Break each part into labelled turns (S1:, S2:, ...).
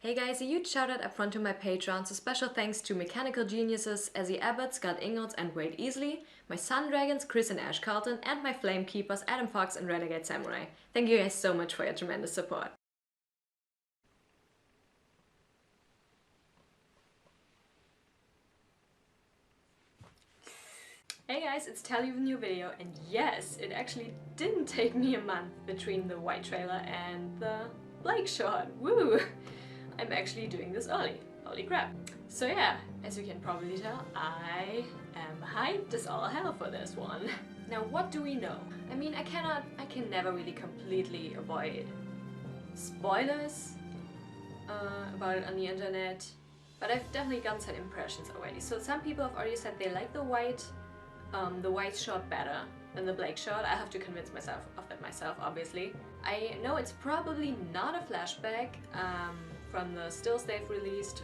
S1: Hey guys, a huge shout out up front to my patrons. A special thanks to Mechanical Geniuses, Ezzy Abbott, Scott Ingalls and Wade Easley, my Sun Dragons, Chris and Ash Carlton, and my Flamekeepers, Adam Fox and RenegadeSamurai. Thank you guys so much for your tremendous support. Hey guys, it's Tally with a new video, and yes, it actually didn't take me a month between the white trailer and the Blake shot. Woo! I'm actually doing this early. Holy crap. So yeah, as you can probably tell, I am hyped as all hell for this one. Now what do we know? I mean, I can never really completely avoid spoilers about it on the internet, but I've definitely gotten some impressions already. So some people have already said they like the white shot better than the Blake shot. I have to convince myself of that myself, obviously. I know it's probably not a flashback from the stills they've released.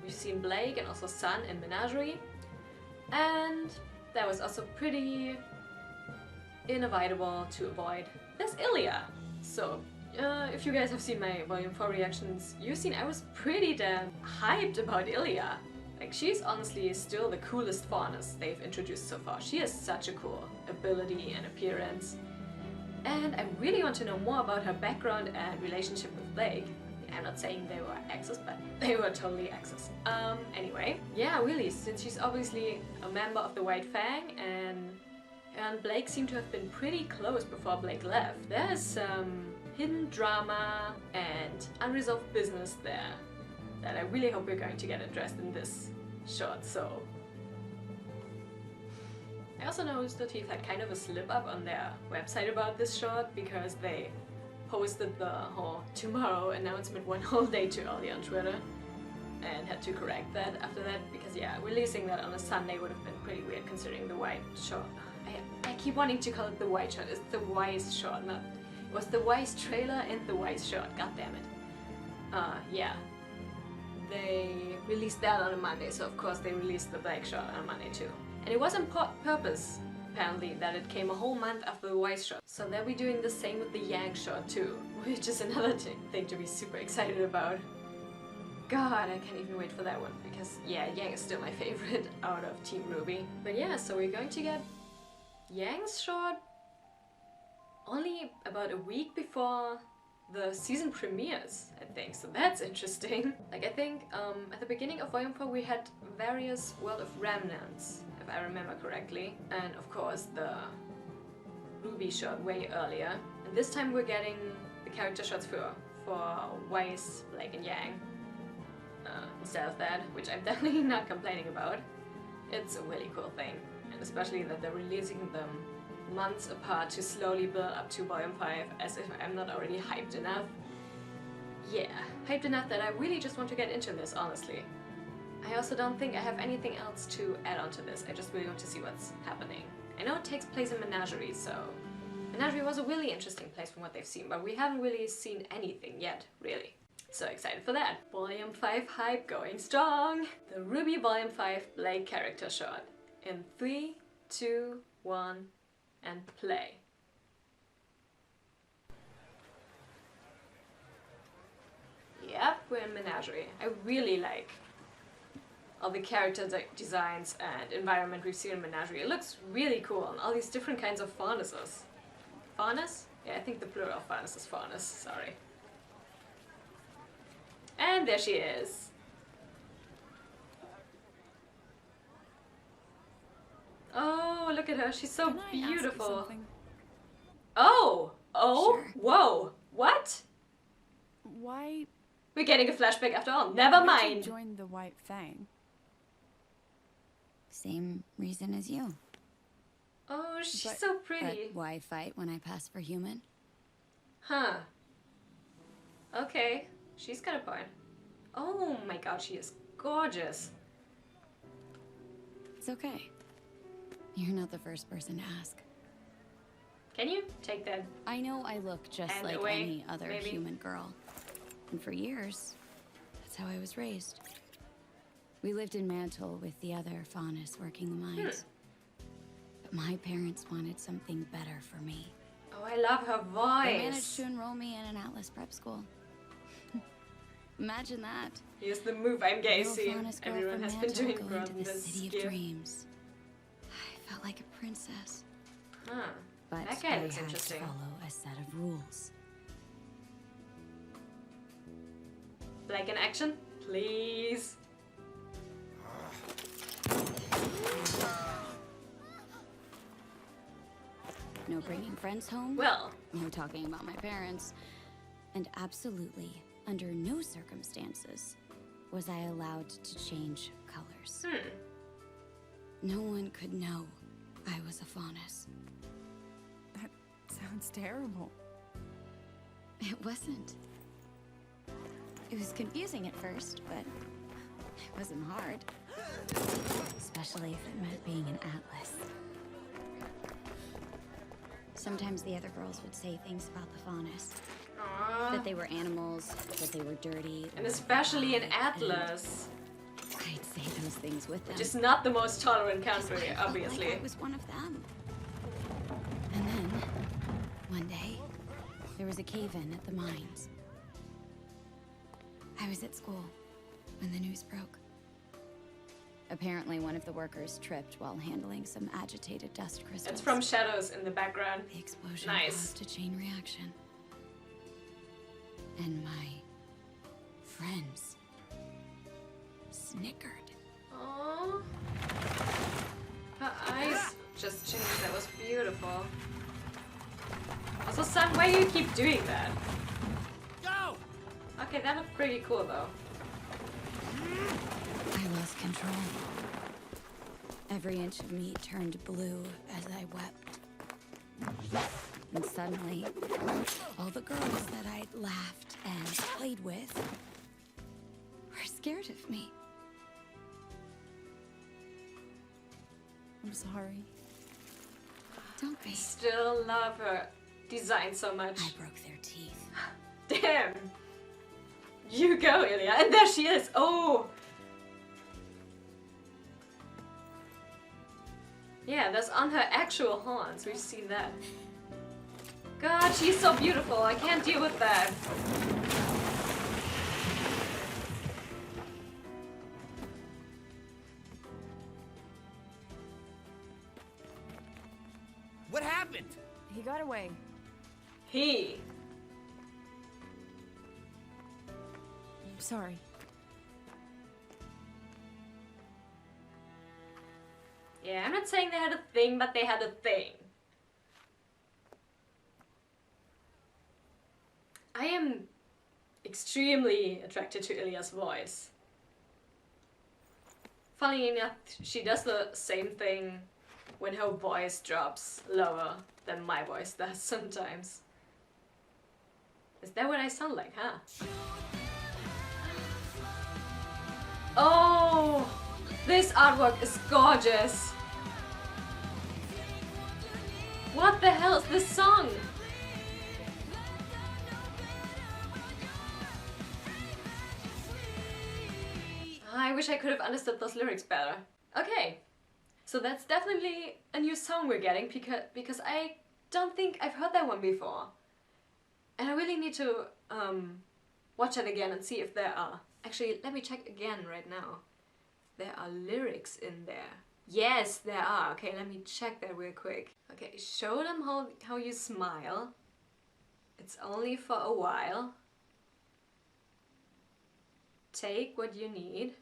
S1: We've seen Blake and also Sun in Menagerie, and that was also pretty inevitable to avoid. There's Ilia. So if you guys have seen my Volume 4 reactions, you've seen I was pretty damn hyped about Ilia. Like, she's honestly still the coolest faunus they've introduced so far. She has such a cool ability and appearance. And I really want to know more about her background and relationship with Blake. I'm not saying they were exes, but they were totally exes. Anyway, yeah, really, since she's obviously a member of the White Fang and Blake seemed to have been pretty close before Blake left, there's some hidden drama and unresolved business there that I really hope we're going to get addressed in this short. So I also know Rooster Teeth had kind of a slip up on their website about this short because they posted the whole tomorrow announcement one whole day too early on Twitter and had to correct that after that, because yeah, releasing that on a Sunday would have been pretty weird considering the white short. I keep wanting to call it the white shot. It's the Wise shot, not... It was the Wise trailer and the Wise shot, god damn it. Yeah. They released that on a Monday, so of course they released the Blake shot on Monday too. And it was on purpose, apparently, that it came a whole month after the Wise shot. So they'll be doing the same with the Yang shot too, which is another thing to be super excited about. God, I can't even wait for that one, because yeah, Yang is still my favorite out of Team RWBY. But yeah, so we're going to get Yang's shot only about a week before the season premieres, I think, so that's interesting. Like, I think at the beginning of Volume 4 we had various World of Remnants, if I remember correctly, and of course the RWBY shot way earlier. And this time we're getting the character shots for Wise, Blake and Yang instead of that, which I'm definitely not complaining about. It's a really cool thing, and especially that they're releasing them months apart to slowly build up to Volume 5, as if I'm not already hyped enough. Yeah, hyped enough that I really just want to get into this, honestly. I also don't think I have anything else to add on to this. I just really want to see what's happening. I know it takes place in Menagerie, so... Menagerie was a really interesting place from what they've seen, but we haven't really seen anything yet, really. So excited for that. Volume 5 hype going strong! The RWBY Volume 5 Blake character shot. In 3, 2, 1... and play. Yep, we're in Menagerie. I really like all the character designs and environment we've seen in Menagerie. It looks really cool, and all these different kinds of faunuses. Faunus? Yeah, I think the plural of faunus is faunus, sorry. And there she is. Oh, look at her. She's so beautiful. Oh! Oh! Sure. Whoa! What?
S2: Why?
S1: We're getting a flashback after all. Never mind.
S2: Why did you join the White Fang?
S3: Same reason as you.
S1: Oh, she's so pretty.
S3: But why fight when I pass for human?
S1: Huh. Okay. She's got a point. Oh my god, she is gorgeous.
S3: It's okay. You're not the first person to ask.
S1: Can you take that?
S3: I know I look just like
S1: away,
S3: any other
S1: maybe?
S3: human girl. And for years, that's how I was raised. We lived in Mantle with the other faunus working the mines. But my parents wanted something better for me.
S1: Oh, I love her voice.
S3: They managed to enroll me in an Atlas prep school. Imagine that.
S1: Here's the move I'm guessing
S3: Little Faunus girl
S1: everyone
S3: from
S1: has been
S3: Mantle
S1: doing
S3: going to
S1: from
S3: the
S1: this
S3: city of
S1: skip.
S3: dreams. I felt like a princess.
S1: Huh.
S3: But
S1: That guy
S3: I
S1: looks
S3: had
S1: interesting.
S3: to follow a set of rules.
S1: Like an action? Please.
S3: No bringing friends home.
S1: Well,
S3: No talking about my parents. And absolutely, under no circumstances, was I allowed to change colors. No one could know I was a Faunus.
S2: That sounds terrible.
S3: It wasn't. It was confusing at first, but it wasn't hard. Especially if it meant being an Atlas. Sometimes the other girls would say things about the Faunus. That they were animals, that they were dirty.
S1: and especially in Atlas,
S3: I'd say those things with them.
S1: which is not the most tolerant country,
S3: I felt
S1: obviously.
S3: like I was one of them. And then, one day, there was a cave-in at the mines. I was at school when the news broke. Apparently, one of the workers tripped while handling some agitated dust crystals.
S1: It's from shadows in the background.
S3: The explosion
S1: Nice.
S3: caused a chain reaction. And my friends snickered.
S1: Aww. Her eyes just changed. That was beautiful. Also, son, why do you keep doing that?
S4: Go!
S1: Okay, that looked pretty cool though.
S3: I lost control. Every inch of me turned blue as I wept. And suddenly, all the girls that I'd laughed and played with were scared of me.
S2: I'm sorry.
S3: Don't be.
S1: Still love her design so much.
S3: I broke their teeth.
S1: Damn! You go, Ilia. And there she is! Oh! Yeah, that's on her actual horns. We've seen that. God, she's so beautiful. I can't deal with that.
S4: What happened?
S2: He got away.
S1: He.
S2: I'm sorry.
S1: Yeah, I'm not saying they had a thing, but they had a thing. I am extremely attracted to Ilia's voice. Funny enough, she does the same thing when her voice drops lower than my voice does sometimes. Is that what I sound like, huh? Oh! This artwork is gorgeous! What the hell is this song? I wish I could have understood those lyrics better. Okay, so that's definitely a new song we're getting because I don't think I've heard that one before. And I really need to watch it again and see if there are. Actually, let me check again right now. There are lyrics in there. Yes, there are. Okay, let me check that real quick. Okay, show them how you smile. It's only for a while. Take what you need.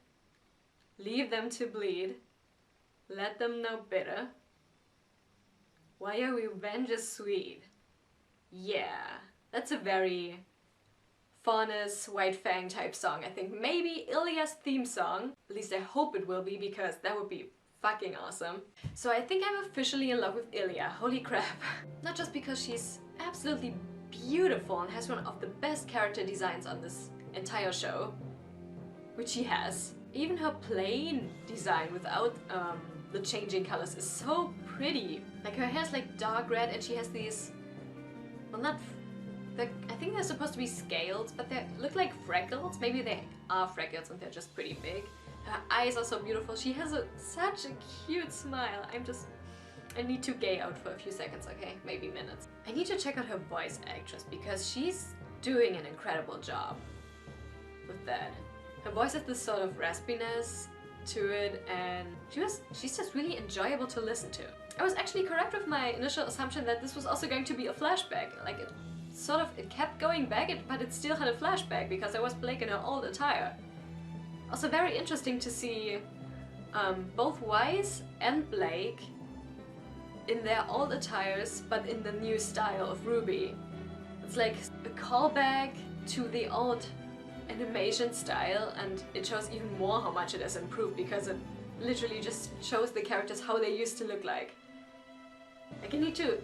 S1: Leave them to bleed. Let them know bitter. Why your revenge is sweet. Yeah, that's a very Faunus, White Fang type song. I think maybe Ilia's theme song. At least I hope it will be, because that would be fucking awesome. So I think I'm officially in love with Ilia. Holy crap. Not just because she's absolutely beautiful and has one of the best character designs on this entire show, which she has. Even her plain design without the changing colors is so pretty. Like, her hair's like dark red and she has these, well, not, I think they're supposed to be scales, but they look like freckles. Maybe they are freckles and they're just pretty big. Her eyes are so beautiful. She has such a cute smile. I need to gay out for a few seconds, okay? Maybe minutes. I need to check out her voice actress because she's doing an incredible job. with that. Her voice has this sort of raspiness to it, and she's just really enjoyable to listen to. I was actually correct with my initial assumption that this was also going to be a flashback. Like, it kept going back, but it still had a flashback because there was Blake in her old attire. Also very interesting to see both Wise and Blake in their old attires, but in the new style of RWBY. It's like a callback to the old animation style, and it shows even more how much it has improved because it literally just shows the characters how they used to look like. Like, I need to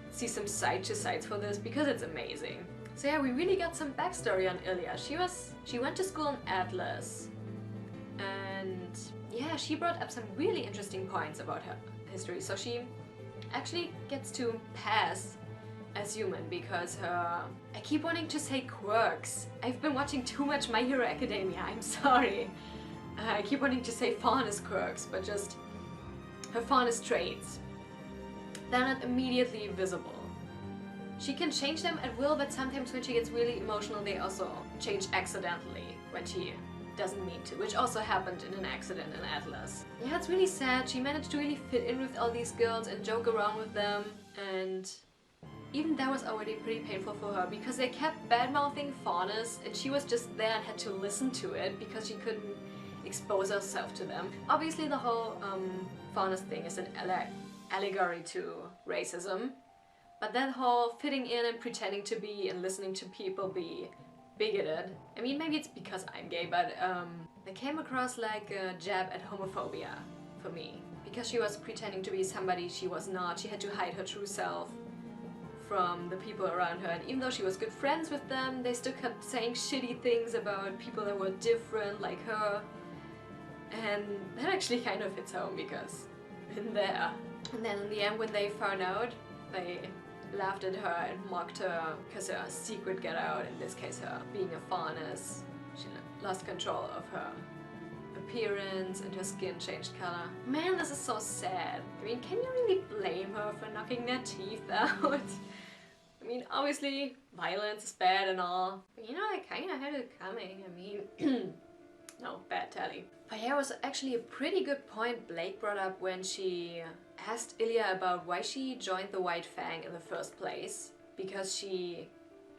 S1: see some side-to-sides for this because it's amazing. So yeah, we really got some backstory on Ilia. She went to school in Atlas, and yeah, she brought up some really interesting points about her history. So she actually gets to pass as human because her... I keep wanting to say quirks. I've been watching too much My Hero Academia, I'm sorry. I keep wanting to say fairness quirks, but just her fairness traits. They're not immediately visible. She can change them at will, but sometimes when she gets really emotional, they also change accidentally when she doesn't mean to, which also happened in an accident in Atlas. Yeah, it's really sad. She managed to really fit in with all these girls and joke around with them, and even that was already pretty painful for her because they kept bad-mouthing Faunus and she was just there and had to listen to it because she couldn't expose herself to them. Obviously the whole Faunus thing is an allegory to racism, but that whole fitting in and pretending to be and listening to people be bigoted. I mean, maybe it's because I'm gay, but they came across like a jab at homophobia for me. Because she was pretending to be somebody she was not, she had to hide her true self from the people around her, and even though she was good friends with them, they still kept saying shitty things about people that were different like her. And that actually kind of hits home because been there. And then in the end when they found out, they laughed at her and mocked her because her secret got out, in this case her being a faunus. She lost control of her appearance and her skin changed color. Man, this is so sad. I mean, can you really blame her for knocking their teeth out? I mean, obviously violence is bad and all, but you know, I kinda had it coming. I mean, no, bad tally. But yeah, it was actually a pretty good point Blake brought up when she asked Ilia about why she joined the White Fang in the first place. Because she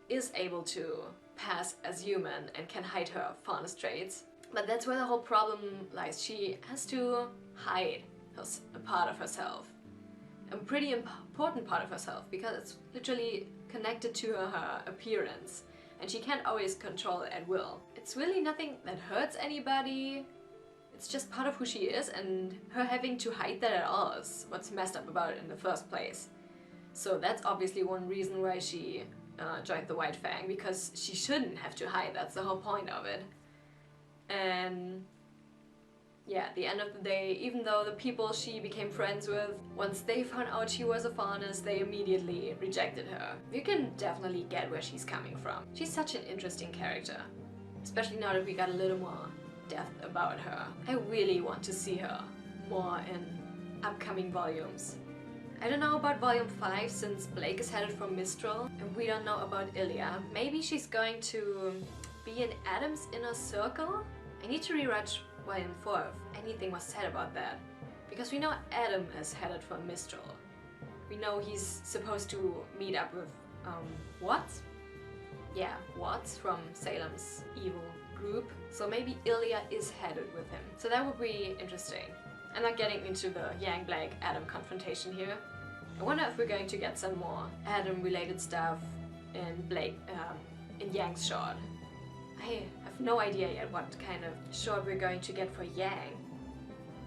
S1: is able to pass as human and can hide her faunus traits. But that's where the whole problem lies. She has to hide a part of herself. A pretty important part of herself, because it's literally connected to her appearance. And she can't always control it at will. It's really nothing that hurts anybody. It's just part of who she is, and her having to hide that at all is what's messed up about it in the first place. So that's obviously one reason why she joined the White Fang, because she shouldn't have to hide. That's the whole point of it. And yeah, at the end of the day, even though the people she became friends with, once they found out she was a faunus, they immediately rejected her. You can definitely get where she's coming from. She's such an interesting character, especially now that we got a little more depth about her. I really want to see her more in upcoming volumes. I don't know about volume 5 since Blake is headed for Mistral and we don't know about Ilia. Maybe she's going to be in Adam's inner circle? I need to rewatch volume 4 if anything was said about that. Because we know Adam is headed for Mistral. We know he's supposed to meet up with, Watts? Yeah, Watts from Salem's evil group. So maybe Ilia is headed with him. So that would be interesting. I'm not getting into the Yang Blake Adam confrontation here. I wonder if we're going to get some more Adam related stuff in in Yang's short. I have no idea yet what kind of short we're going to get for Yang.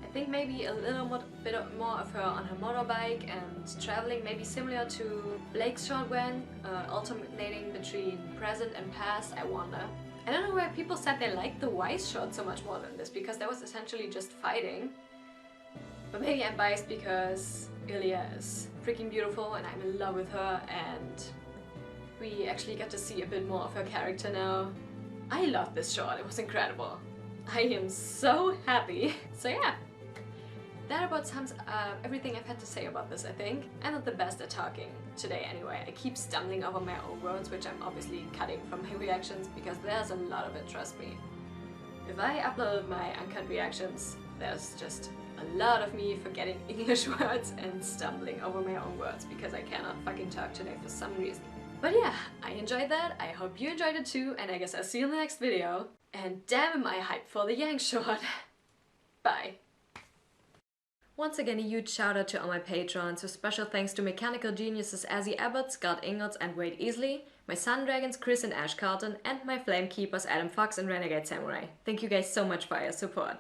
S1: I think maybe a bit more of her on her motorbike and traveling, maybe similar to Blake's short when alternating between present and past, I wonder. I don't know why people said they liked the Wise short so much more than this, because that was essentially just fighting. But maybe I'm biased because Ilia is freaking beautiful and I'm in love with her, and we actually get to see a bit more of her character now. I love this short, it was incredible. I am so happy. So yeah, that about sums up everything I've had to say about this, I think. I'm not the best at talking today anyway. I keep stumbling over my own words, which I'm obviously cutting from my reactions because there's a lot of it, trust me. If I upload my uncut reactions, there's just a lot of me forgetting English words and stumbling over my own words because I cannot fucking talk today for some reason. But yeah, I enjoyed that, I hope you enjoyed it too, and I guess I'll see you in the next video. And damn am I hyped for the Yang short. Bye. Once again, a huge shout out to all my patrons, so special thanks to mechanical geniuses Azzy Abbott, Scott Ingalls and Wade Easley, my Sun Dragons Chris and Ash Carlton, and my Flamekeepers Adam Fox and Renegade Samurai. Thank you guys so much for your support.